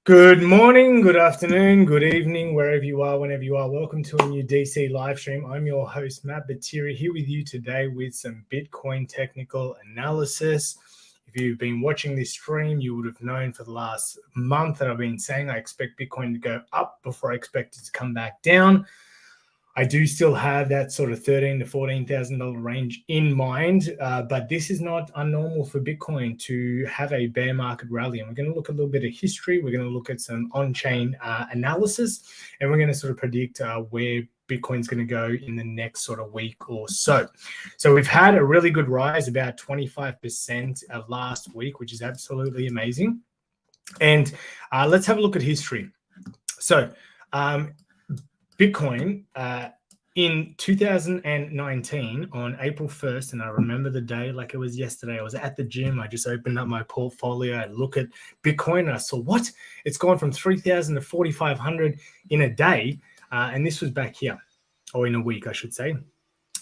Good morning, good afternoon, good evening, wherever you are, whenever you are. Welcome to a new DC live stream. I'm your host, Matt Batiri, here with you today with some Bitcoin technical analysis. If you've been watching this stream, you would have known for the last month that I've been saying I expect Bitcoin to go up before I expect it to come back down. I do still have that sort of $13,000 to $14,000 range in mind, but this is not unnormal for Bitcoin to have a bear market rally. And we're going to look at a little bit of history. We're going to look at some on-chain analysis, and we're going to sort of predict where Bitcoin's going to go in the next sort of week or so. So we've had a really good rise, about 25% last week, which is absolutely amazing. And let's have a look at history. So Bitcoin in 2019 on April 1st, and I remember the day like it was yesterday. I was at the gym. I just opened up my portfolio. I look at Bitcoin and I saw, what? It's gone from 3,000 to 4,500 in a day. And this was back here, or in a week, I should say.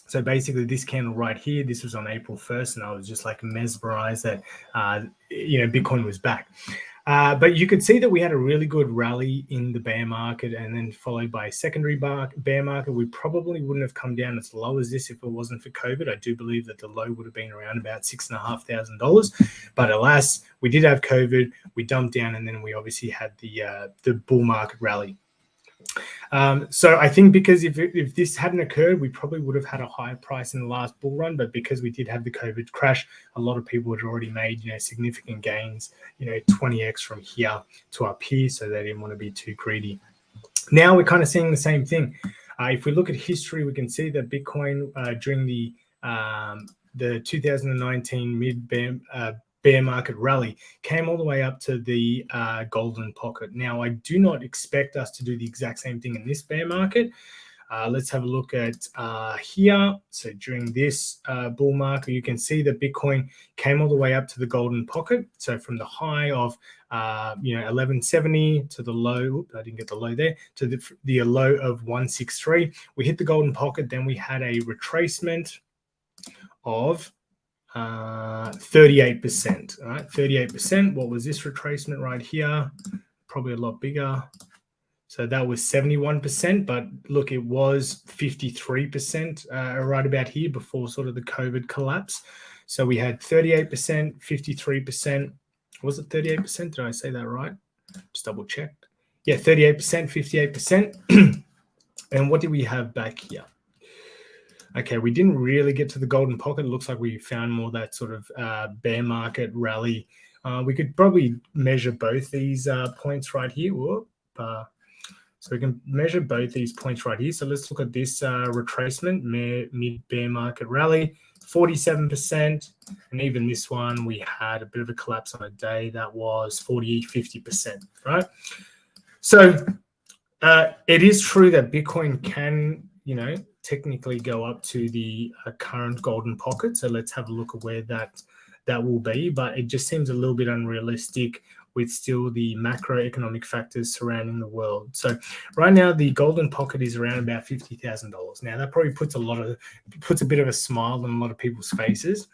So basically this candle right here, this was on April 1st, and I was just like mesmerized that, Bitcoin was back. But you could see that we had a really good rally in the bear market, and then followed by a secondary bear market. We probably wouldn't have come down as low as this if it wasn't for COVID. I do believe that the low would have been around about $6,500. But alas, we did have COVID. We dumped down, and then we obviously had the bull market rally. So I think because if this hadn't occurred, we probably would have had a higher price in the last bull run. But because we did have the COVID crash, a lot of people had already made, significant gains, 20x from here to up here. So they didn't want to be too greedy. Now we're kind of seeing the same thing. If we look at history, we can see that Bitcoin during the 2019 bear market rally came all the way up to the golden pocket. Now, I do not expect us to do the exact same thing in this bear market. Let's have a look at here. So during this bull market, you can see that Bitcoin came all the way up to the golden pocket. So from the high of 1170 to the low, I didn't get the low there, to the low of 163. We hit the golden pocket. Then we had a retracement of 38%. All right, 38%. What was this retracement right here? Probably a lot bigger. So that was 71%, but look, it was 53% right about here before sort of the COVID collapse. So we had 38%, 53%. Was it 38%? Did I say that right? Just double checked. Yeah, 38%, 58%. And what did we have back here? Okay, we didn't really get to the golden pocket. It looks like we found more that sort of bear market rally. We could probably measure both these points right here. So we can measure both these points right here. So let's look at this retracement, mid-bear market rally, 47%. And even this one, we had a bit of a collapse on a day that was 50%, right? So it is true that Bitcoin can, technically go up to the current golden pocket. So let's have a look at where that will be. But it just seems a little bit unrealistic with still the macroeconomic factors surrounding the world. So right now, the golden pocket is around about $50,000. Now that probably puts a bit of a smile on a lot of people's faces,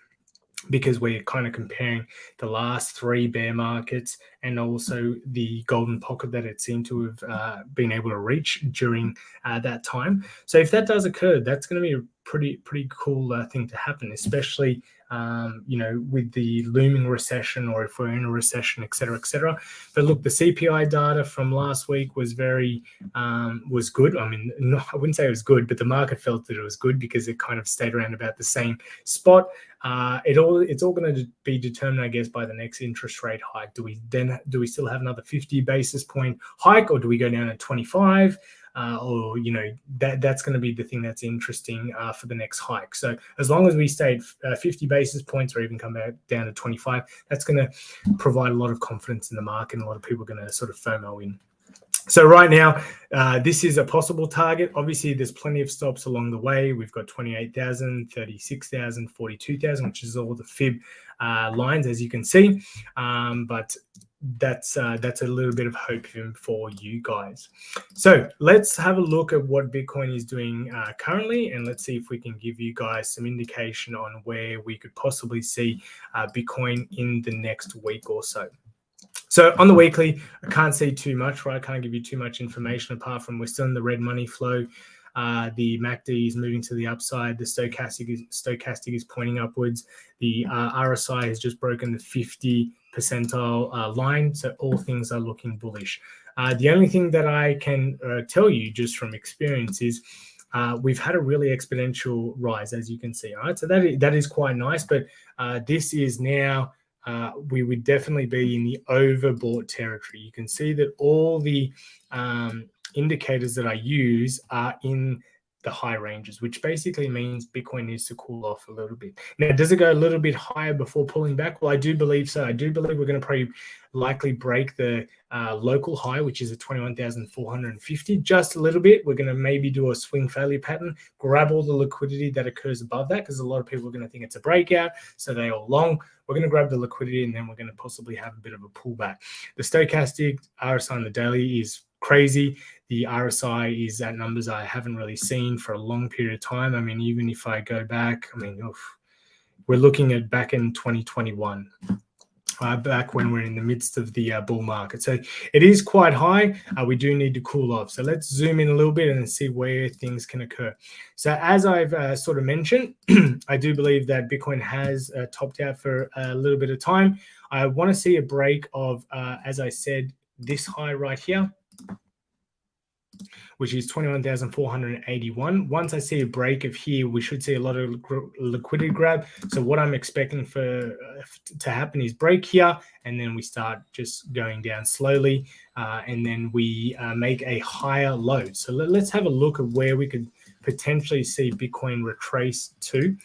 because we're kind of comparing the last three bear markets and also the golden pocket that it seemed to have been able to reach during that time. So if that does occur, that's going to be a pretty cool thing to happen, especially with the looming recession, or if we're in a recession, et cetera, et cetera. But look, the CPI data from last week was was good. I mean, no, I wouldn't say it was good, but the market felt that it was good because it kind of stayed around about the same spot. It's all going to be determined, I guess, by the next interest rate hike. Do we still have another 50 basis point hike, or do we go down to 25? or that's going to be the thing that's interesting for the next hike. So as long as we stay at 50 basis points or even come back down to 25, that's going to provide a lot of confidence in the market, and a lot of people are going to sort of FOMO in. So right now, this is a possible target. Obviously, there's plenty of stops along the way. We've got 28,000, 36,000, 42,000, which is all the fib lines, as you can see. But that's a little bit of hope for you guys. So let's have a look at what Bitcoin is doing currently, and let's see if we can give you guys some indication on where we could possibly see Bitcoin in the next week or so. So on the weekly, I can't see too much, right? I can't give you too much information apart from we're still in the red money flow. The MACD is moving to the upside. The stochastic is pointing upwards. The RSI has just broken the 50 percentile line. So all things are looking bullish. The only thing that I can tell you just from experience is we've had a really exponential rise, as you can see. All right, so that is quite nice. But this is now, we would definitely be in the overbought territory. You can see that all the indicators that I use are in the high ranges, which basically means Bitcoin needs to cool off a little bit. Now, does it go a little bit higher before pulling back? Well, I do believe so. I do believe we're going to probably likely break the local high, which is at 21,450, just a little bit. We're going to maybe do a swing failure pattern, grab all the liquidity that occurs above that, because a lot of people are going to think it's a breakout, so they all long. We're going to grab the liquidity, and then we're going to possibly have a bit of a pullback. The stochastic RSI on the daily is crazy. The RSI is at numbers I haven't really seen for a long period of time. I mean, even if I go back, we're looking at back in 2021. Back when we're in the midst of the bull market. So it is quite high. We do need to cool off. So let's zoom in a little bit and see where things can occur. So as I've sort of mentioned, I do believe that Bitcoin has topped out for a little bit of time. I want to see a break of, as I said, this high right here, which is 21,481. Once I see a break of here, we should see a lot of liquidity grab. So what I'm expecting to happen is break here, and then we start just going down slowly, and then we make a higher low. So let's have a look at where we could potentially see Bitcoin retrace to.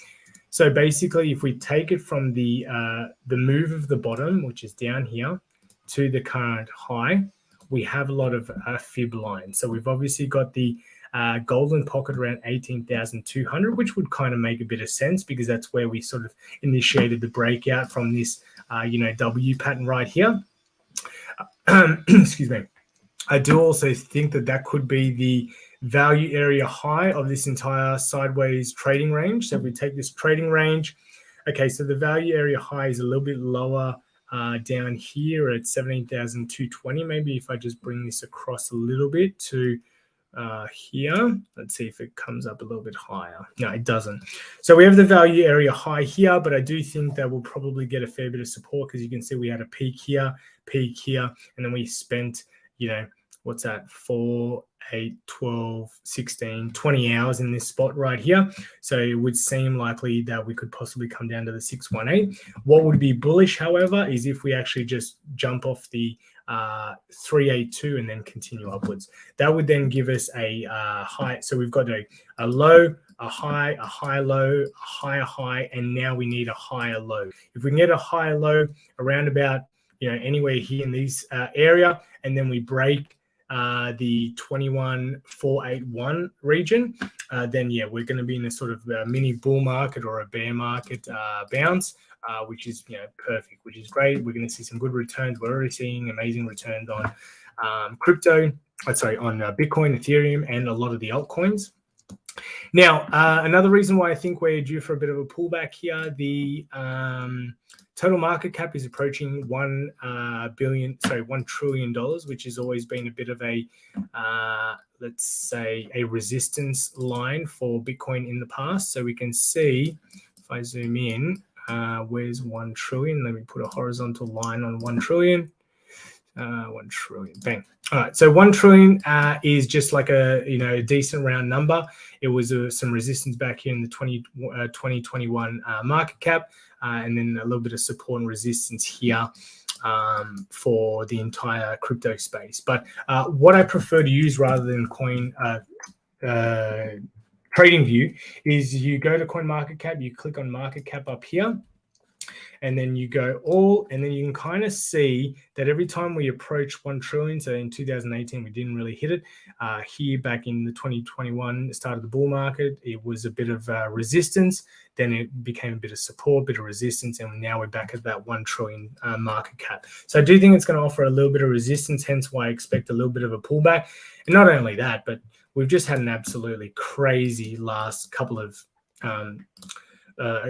So basically, if we take it from the move of the bottom, which is down here, to the current high, we have a lot of fib lines. So we've obviously got the golden pocket around 18,200, which would kind of make a bit of sense, because that's where we sort of initiated the breakout from this, W pattern right here. Excuse me. I do also think that could be the value area high of this entire sideways trading range. So if we take this trading range, okay, so the value area high is a little bit lower down here at 17,220. Maybe if I just bring this across a little bit to here, let's see if it comes up a little bit higher. No, it doesn't. So we have the value area high here, but I do think that we'll probably get a fair bit of support, because you can see we had a peak here, and then we spent, what's that, 4, 8, 12, 16, 20 hours in this spot right here. So it would seem likely that we could possibly come down to the 618. What would be bullish, however, is if we actually just jump off the 382 and then continue upwards. That would then give us a high. So we've got a low, a high low, a higher high, and now we need a higher low. If we can get a higher low around about, anywhere here in this area, and then we break the 21,481 region, then yeah, we're going to be in a sort of mini bull market or a bear market bounce, which is perfect, which is great. We're going to see some good returns. We're already seeing amazing returns on on Bitcoin, Ethereum, and a lot of the altcoins. Now, another reason why I think we're due for a bit of a pullback here, the total market cap is approaching $1 trillion, which has always been a bit of a, let's say, a resistance line for Bitcoin in the past. So we can see, if I zoom in, where's 1 trillion? Let me put a horizontal line on 1 trillion. 1 trillion, bang. All right, so 1 trillion is just like a decent round number. It was some resistance back here in the 2021 market cap, and then a little bit of support and resistance here for the entire crypto space. But what I prefer to use rather than TradingView is you go to CoinMarketCap, you click on market cap up here, and then you go all, and then you can kind of see that every time we approach 1 trillion, so in 2018, we didn't really hit it. Here back in the 2021, start of the bull market, it was a bit of resistance. Then it became a bit of support, bit of resistance, and now we're back at that 1 trillion market cap. So I do think it's going to offer a little bit of resistance, hence why I expect a little bit of a pullback. And not only that, but we've just had an absolutely crazy last couple of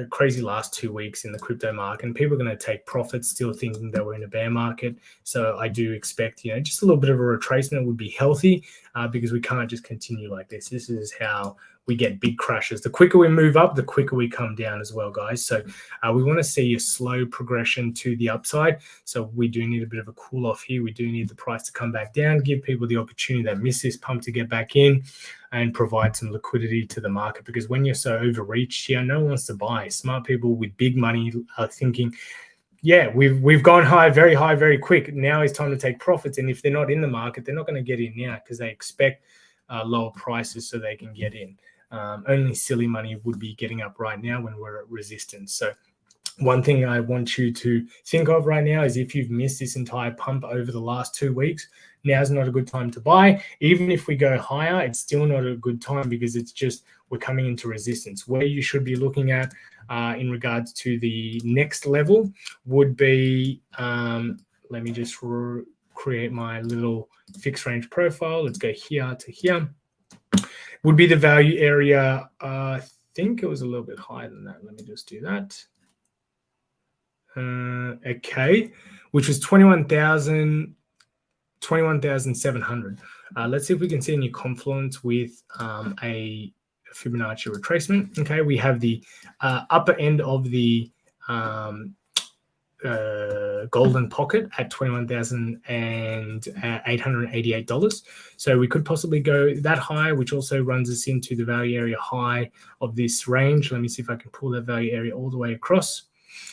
crazy last 2 weeks in the crypto market, and people are going to take profits still thinking that we're in a bear market. So I do expect, just a little bit of a retracement would be healthy because we can't just continue like this. This is how we get big crashes. The quicker we move up, the quicker we come down as well, guys. So we want to see a slow progression to the upside. So we do need a bit of a cool off here. We do need the price to come back down, give people the opportunity that miss this pump to get back in and provide some liquidity to the market. Because when you're so overreached here, no one wants to buy. Smart people with big money are thinking, yeah, we've gone high, very quick. Now it's time to take profits. And if they're not in the market, they're not going to get in now because they expect lower prices so they can get in. Only silly money would be getting up right now when we're at resistance. So one thing I want you to think of right now is if you've missed this entire pump over the last 2 weeks, now's not a good time to buy. Even if we go higher, it's still not a good time because it's just we're coming into resistance. Where you should be looking at in regards to the next level would be, let me just create my little fixed range profile. Let's go here to here. Would be the value area. I think it was a little bit higher than that. Let me just do that. Okay, which was 21,700. Let's see if we can see any confluence with a Fibonacci retracement. Okay, we have the upper end of the golden pocket at $21,888. So we could possibly go that high, which also runs us into the value area high of this range. Let me see if I can pull that value area all the way across.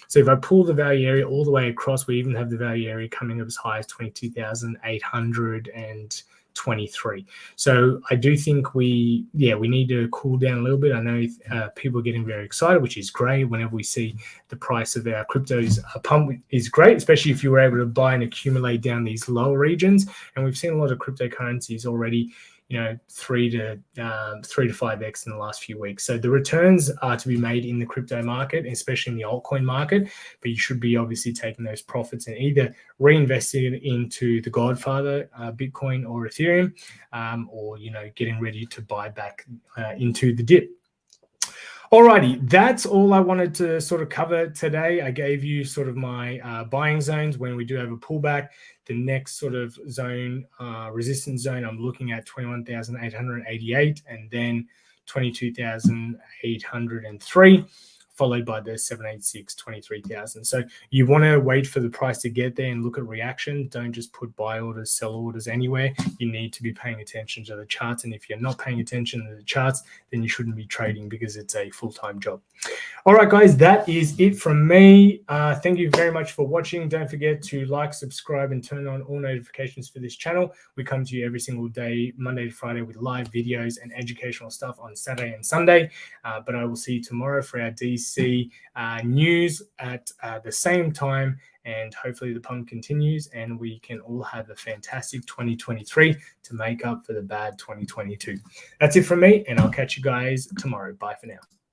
So if I pull the value area all the way across, we even have the value area coming up as high as 22,823. So I do think we need to cool down a little bit. I know people are getting very excited, which is great. Whenever we see the price of our cryptos pump is great, especially if you were able to buy and accumulate down these lower regions. And we've seen a lot of cryptocurrencies already, 3 to 5x in the last few weeks. So the returns are to be made in the crypto market, especially in the altcoin market, but you should be obviously taking those profits and either reinvesting it into the Godfather, Bitcoin or Ethereum, or, getting ready to buy back into the dip. Alrighty, that's all I wanted to sort of cover today. I gave you sort of my buying zones when we do have a pullback. The next sort of zone, resistance zone, I'm looking at 21,888 and then 22,803, followed by the 786, 23,000. So you want to wait for the price to get there and look at reaction. Don't just put buy orders, sell orders anywhere. You need to be paying attention to the charts. And if you're not paying attention to the charts, then you shouldn't be trading because it's a full-time job. All right, guys, that is it from me. Thank you very much for watching. Don't forget to like, subscribe, and turn on all notifications for this channel. We come to you every single day, Monday to Friday, with live videos and educational stuff on Saturday and Sunday. But I will see you tomorrow for our DC news at the same time, and hopefully the pump continues and we can all have a fantastic 2023 to make up for the bad 2022. That's it from me, and I'll catch you guys tomorrow. Bye for now.